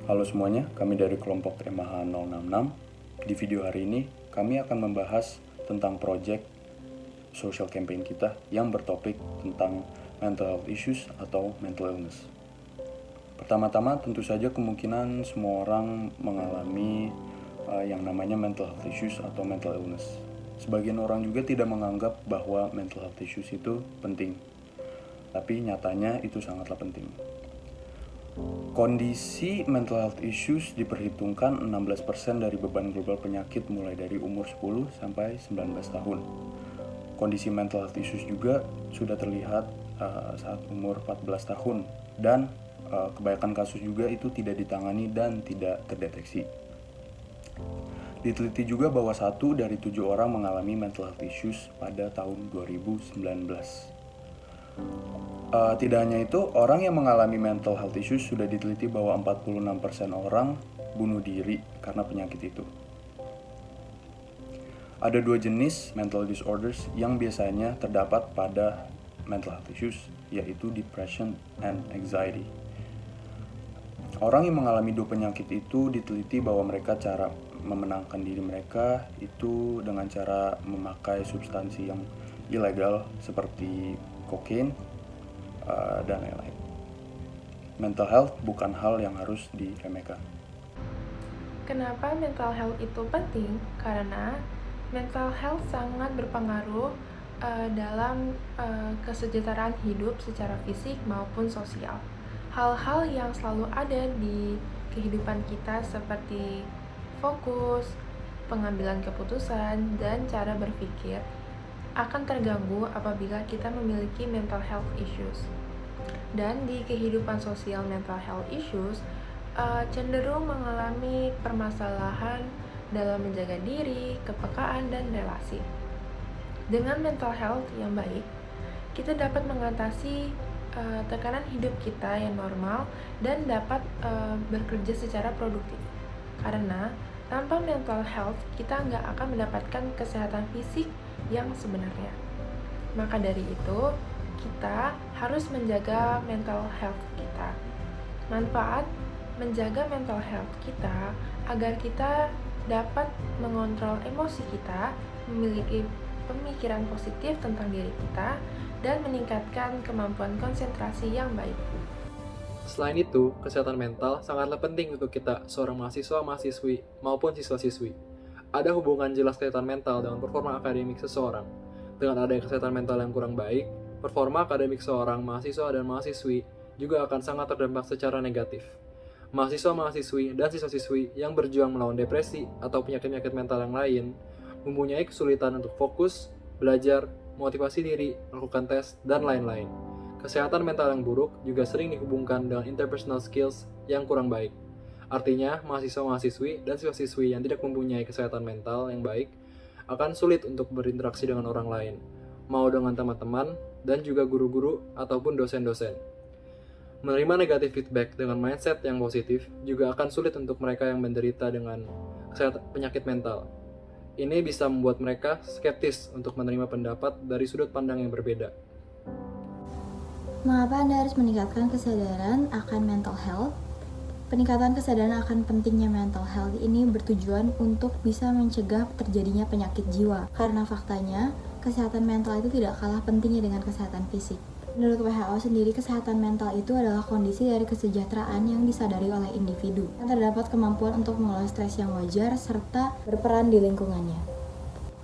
Halo semuanya, kami dari kelompok MH 066. Di video hari ini, kami akan membahas tentang project social campaign kita yang bertopik tentang mental health issues atau mental illness. Pertama-tama, tentu saja kemungkinan semua orang mengalami yang namanya mental health issues atau mental illness. Sebagian orang juga tidak menganggap bahwa mental health issues itu penting, tapi nyatanya itu sangatlah penting. Kondisi mental health issues diperhitungkan 16% dari beban global penyakit mulai dari umur 10 sampai 19 tahun. Kondisi mental health issues juga sudah terlihat saat umur 14 tahun dan kebanyakan kasus juga itu tidak ditangani dan tidak terdeteksi. Diteliti juga bahwa 1 dari 7 orang mengalami mental health issues pada tahun 2019. Tidak hanya itu, orang yang mengalami mental health issues sudah diteliti bahwa 46% orang bunuh diri karena penyakit itu. Ada 2 jenis mental disorders yang biasanya terdapat pada mental health issues, yaitu depression and anxiety. Orang yang mengalami 2 penyakit itu diteliti bahwa mereka cara memenangkan diri mereka itu dengan cara memakai substansi yang ilegal seperti kokain dan lain-lain. Mental health bukan hal yang harus diremehkan. Kenapa mental health itu penting? Karena mental health sangat berpengaruh dalam kesejahteraan hidup secara fisik maupun sosial. Hal-hal yang selalu ada di kehidupan kita seperti fokus, pengambilan keputusan, dan cara berpikir akan terganggu apabila kita memiliki mental health issues. Dan di kehidupan sosial mental health issues cenderung mengalami permasalahan dalam menjaga diri, kepekaan, dan relasi. Dengan mental health yang baik, kita dapat mengatasi tekanan hidup kita yang normal dan dapat bekerja secara produktif. Karena tanpa mental health, kita nggak akan mendapatkan kesehatan fisik yang sebenarnya. Maka dari itu, kita harus menjaga mental health kita. Manfaat menjaga mental health kita agar kita dapat mengontrol emosi kita, memiliki pemikiran positif tentang diri kita, dan meningkatkan kemampuan konsentrasi yang baik. Selain itu, kesehatan mental sangatlah penting untuk kita, seorang mahasiswa-mahasiswi maupun siswa-siswi. Ada hubungan jelas kesehatan mental dengan performa akademik seseorang. Dengan adanya kesehatan mental yang kurang baik, performa akademik seorang mahasiswa dan mahasiswi juga akan sangat terdampak secara negatif. Mahasiswa-mahasiswi dan siswa-siswi yang berjuang melawan depresi atau penyakit-penyakit mental yang lain mempunyai kesulitan untuk fokus, belajar, motivasi diri, melakukan tes, dan lain-lain. Kesehatan mental yang buruk juga sering dihubungkan dengan interpersonal skills yang kurang baik. Artinya, mahasiswa-mahasiswi dan siswa-siswi yang tidak mempunyai kesehatan mental yang baik akan sulit untuk berinteraksi dengan orang lain, mau dengan teman-teman dan juga guru-guru ataupun dosen-dosen. Menerima negatif feedback dengan mindset yang positif juga akan sulit untuk mereka yang menderita dengan penyakit mental. Ini bisa membuat mereka skeptis untuk menerima pendapat dari sudut pandang yang berbeda. Mengapa Anda harus meningkatkan kesadaran akan mental health? Peningkatan kesadaran akan pentingnya mental health ini bertujuan untuk bisa mencegah terjadinya penyakit jiwa. Karena faktanya, kesehatan mental itu tidak kalah pentingnya dengan kesehatan fisik. Menurut WHO sendiri, kesehatan mental itu adalah kondisi dari kesejahteraan yang disadari oleh individu, yang terdapat kemampuan untuk mengelola stres yang wajar serta berperan di lingkungannya.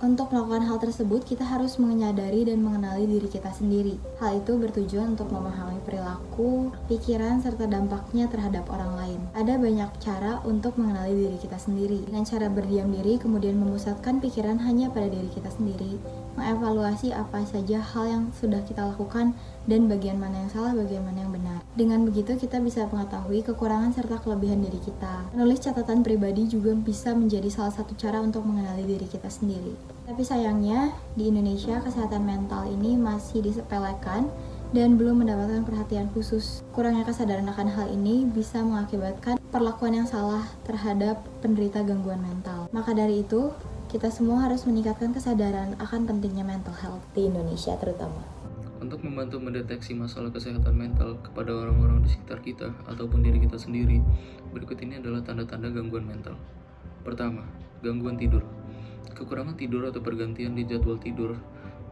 Untuk melakukan hal tersebut, kita harus menyadari dan mengenali diri kita sendiri. Hal itu bertujuan untuk memahami perilaku, pikiran, serta dampaknya terhadap orang lain. Ada banyak cara untuk mengenali diri kita sendiri. Dengan cara berdiam diri, kemudian memusatkan pikiran hanya pada diri kita sendiri, mengevaluasi apa saja hal yang sudah kita lakukan dan bagian mana yang salah, bagian mana yang benar. Dengan begitu, kita bisa mengetahui kekurangan serta kelebihan diri kita. Menulis catatan pribadi juga bisa menjadi salah satu cara untuk mengenali diri kita sendiri. Tapi sayangnya, di Indonesia kesehatan mental ini masih disepelekan dan belum mendapatkan perhatian khusus. Kurangnya kesadaran akan hal ini bisa mengakibatkan perlakuan yang salah terhadap penderita gangguan mental. Maka dari itu, kita semua harus meningkatkan kesadaran akan pentingnya mental health di Indonesia terutama. Untuk membantu mendeteksi masalah kesehatan mental kepada orang-orang di sekitar kita ataupun diri kita sendiri, berikut ini adalah tanda-tanda gangguan mental. Pertama, gangguan tidur. Kekurangan tidur atau pergantian di jadwal tidur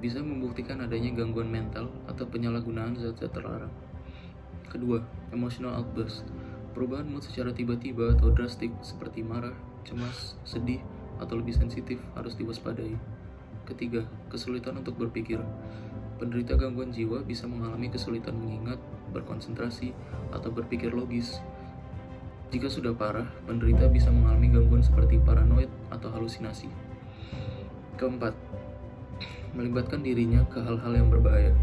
bisa membuktikan adanya gangguan mental atau penyalahgunaan zat-zat terlarang. Kedua, emotional outburst. Perubahan mood secara tiba-tiba atau drastik seperti marah, cemas, sedih, atau lebih sensitif harus diwaspadai. Ketiga, kesulitan untuk berpikir. Penderita gangguan jiwa bisa mengalami kesulitan mengingat, berkonsentrasi, atau berpikir logis. Jika sudah parah, penderita bisa mengalami gangguan seperti paranoid atau halusinasi. Keempat, melibatkan dirinya ke hal-hal yang berbahaya.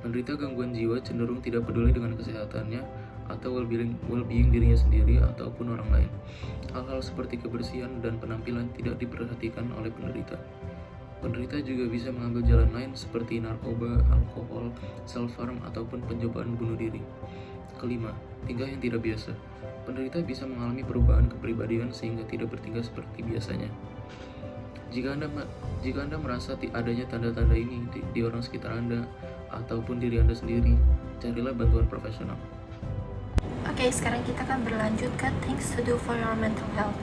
Penderita gangguan jiwa cenderung tidak peduli dengan kesehatannya atau well-being dirinya sendiri ataupun orang lain. Hal-hal seperti kebersihan dan penampilan tidak diperhatikan oleh penderita. Penderita juga bisa mengambil jalan lain seperti narkoba, alkohol, self-harm, ataupun pencobaan bunuh diri. Kelima, tingkah yang tidak biasa. Penderita bisa mengalami perubahan kepribadian sehingga tidak bertingkah seperti biasanya. Jika Anda merasa adanya tanda-tanda ini di orang sekitar Anda ataupun diri Anda sendiri, carilah bantuan profesional. Oke, sekarang kita akan berlanjut ke things to do for your mental health.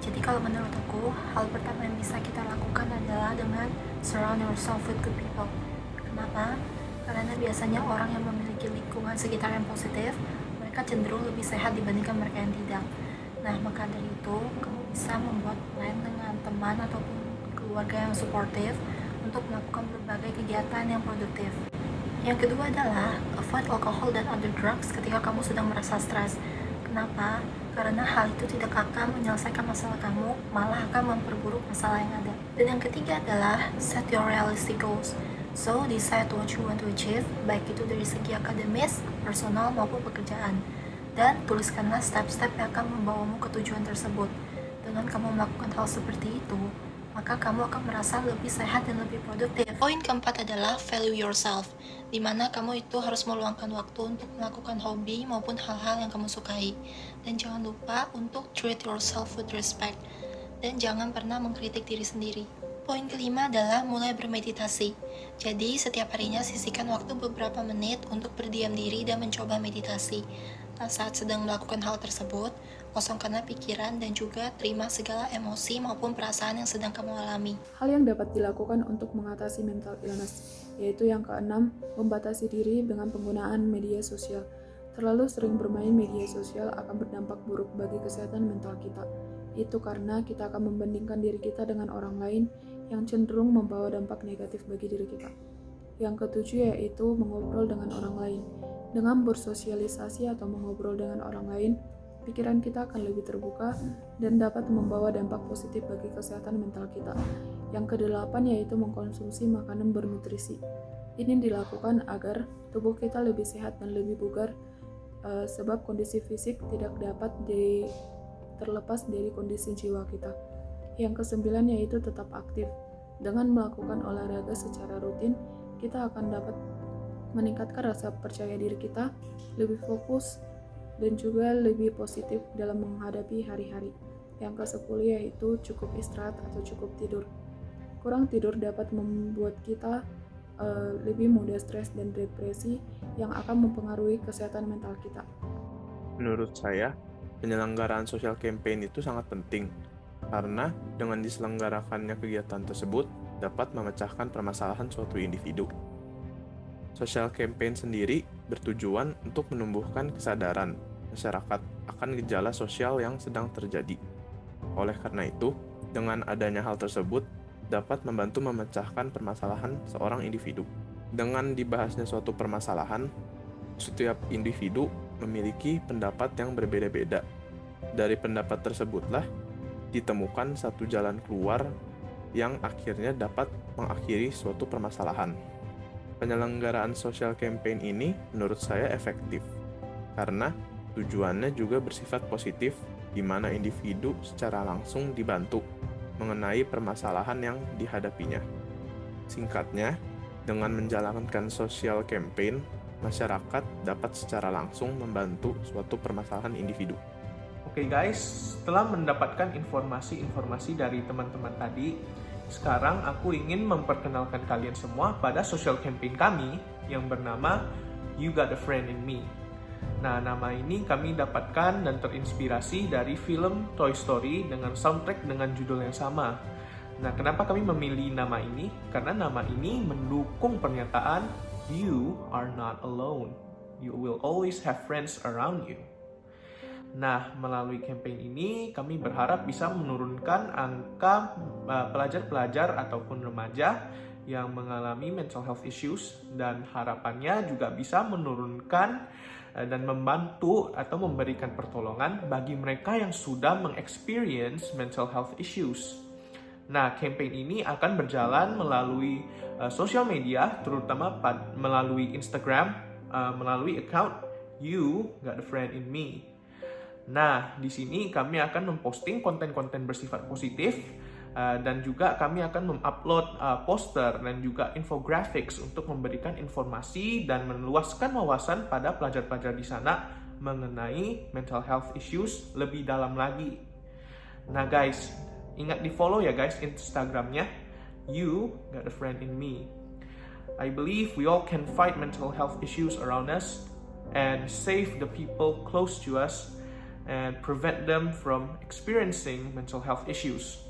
Jadi kalau menurut aku, hal pertama yang bisa kita lakukan adalah dengan surround yourself with good people. Kenapa? Karena biasanya orang yang memiliki lingkungan sekitar yang positif, mereka cenderung lebih sehat dibandingkan mereka yang tidak. Nah, maka dari itu, kamu bisa membuat plan dengan teman ataupun keluarga yang suportif untuk melakukan berbagai kegiatan yang produktif. Yang kedua adalah avoid alcohol dan other drugs ketika kamu sedang merasa stres. Kenapa? Karena hal itu tidak akan menyelesaikan masalah kamu, malah akan memperburuk masalah yang ada. Dan yang ketiga adalah set your realistic goals. So, decide what you want to achieve, baik itu dari segi akademis, personal, maupun pekerjaan. Dan tuliskanlah step-step yang akan membawamu ke tujuan tersebut. Dengan kamu melakukan hal seperti itu, maka kamu akan merasa lebih sehat dan lebih produktif. Poin keempat adalah value yourself, di mana kamu itu harus meluangkan waktu untuk melakukan hobi maupun hal-hal yang kamu sukai. Dan jangan lupa untuk treat yourself with respect, dan jangan pernah mengkritik diri sendiri. Poin kelima adalah mulai bermeditasi. Jadi setiap harinya sisihkan waktu beberapa menit untuk berdiam diri dan mencoba meditasi. Nah, saat sedang melakukan hal tersebut, kosongkanlah pikiran dan juga terima segala emosi maupun perasaan yang sedang kamu alami. Hal yang dapat dilakukan untuk mengatasi mental illness, yaitu yang keenam, membatasi diri dengan penggunaan media sosial. Terlalu sering bermain media sosial akan berdampak buruk bagi kesehatan mental kita. Itu karena kita akan membandingkan diri kita dengan orang lain yang cenderung membawa dampak negatif bagi diri kita. Yang ketujuh yaitu mengobrol dengan orang lain. Dengan bersosialisasi atau mengobrol dengan orang lain, pikiran kita akan lebih terbuka dan dapat membawa dampak positif bagi kesehatan mental kita. Yang kedelapan yaitu mengkonsumsi makanan bernutrisi. Ini dilakukan agar tubuh kita lebih sehat dan lebih bugar, sebab kondisi fisik tidak dapat terlepas dari kondisi jiwa kita. Yang kesembilan yaitu tetap aktif. Dengan melakukan olahraga secara rutin, kita akan dapat meningkatkan rasa percaya diri kita, lebih fokus, dan juga lebih positif dalam menghadapi hari-hari. Yang ke-10 yaitu cukup istirahat atau cukup tidur. Kurang tidur dapat membuat kita lebih mudah stres dan depresi yang akan mempengaruhi kesehatan mental kita. Menurut saya, penyelenggaraan social campaign itu sangat penting, karena dengan diselenggarakannya kegiatan tersebut dapat memecahkan permasalahan suatu individu. Social campaign sendiri bertujuan untuk menumbuhkan kesadaran masyarakat akan gejala sosial yang sedang terjadi. Oleh karena itu, dengan adanya hal tersebut dapat membantu memecahkan permasalahan seorang individu. Dengan dibahasnya suatu permasalahan, setiap individu memiliki pendapat yang berbeda-beda. Dari pendapat tersebutlah ditemukan satu jalan keluar yang akhirnya dapat mengakhiri suatu permasalahan. Penyelenggaraan social campaign ini menurut saya efektif, karena tujuannya juga bersifat positif, di mana individu secara langsung dibantu mengenai permasalahan yang dihadapinya. Singkatnya, dengan menjalankan social campaign, masyarakat dapat secara langsung membantu suatu permasalahan individu. Oke guys, setelah mendapatkan informasi-informasi dari teman-teman tadi, sekarang aku ingin memperkenalkan kalian semua pada social campaign kami yang bernama You Got a Friend in Me. Nah, nama ini kami dapatkan dan terinspirasi dari film Toy Story dengan soundtrack dengan judul yang sama. Nah, kenapa kami memilih nama ini? Karena nama ini mendukung pernyataan You are not alone. You will always have friends around you. Nah, melalui campaign ini kami berharap bisa menurunkan angka pelajar-pelajar ataupun remaja yang mengalami mental health issues, dan harapannya juga bisa menurunkan dan membantu atau memberikan pertolongan bagi mereka yang sudah mengexperience mental health issues. Nah, campaign ini akan berjalan melalui sosial media, terutama melalui Instagram, melalui account You Got a Friend in Me. Nah, di sini kami akan memposting konten-konten bersifat positif, dan juga kami akan mengupload poster dan juga infographics untuk memberikan informasi dan meluaskan wawasan pada pelajar-pelajar di sana mengenai mental health issues lebih dalam lagi. Nah guys, ingat di follow ya guys Instagramnya You Got a Friend in Me. I believe we all can fight mental health issues around us and save the people close to us and prevent them from experiencing mental health issues.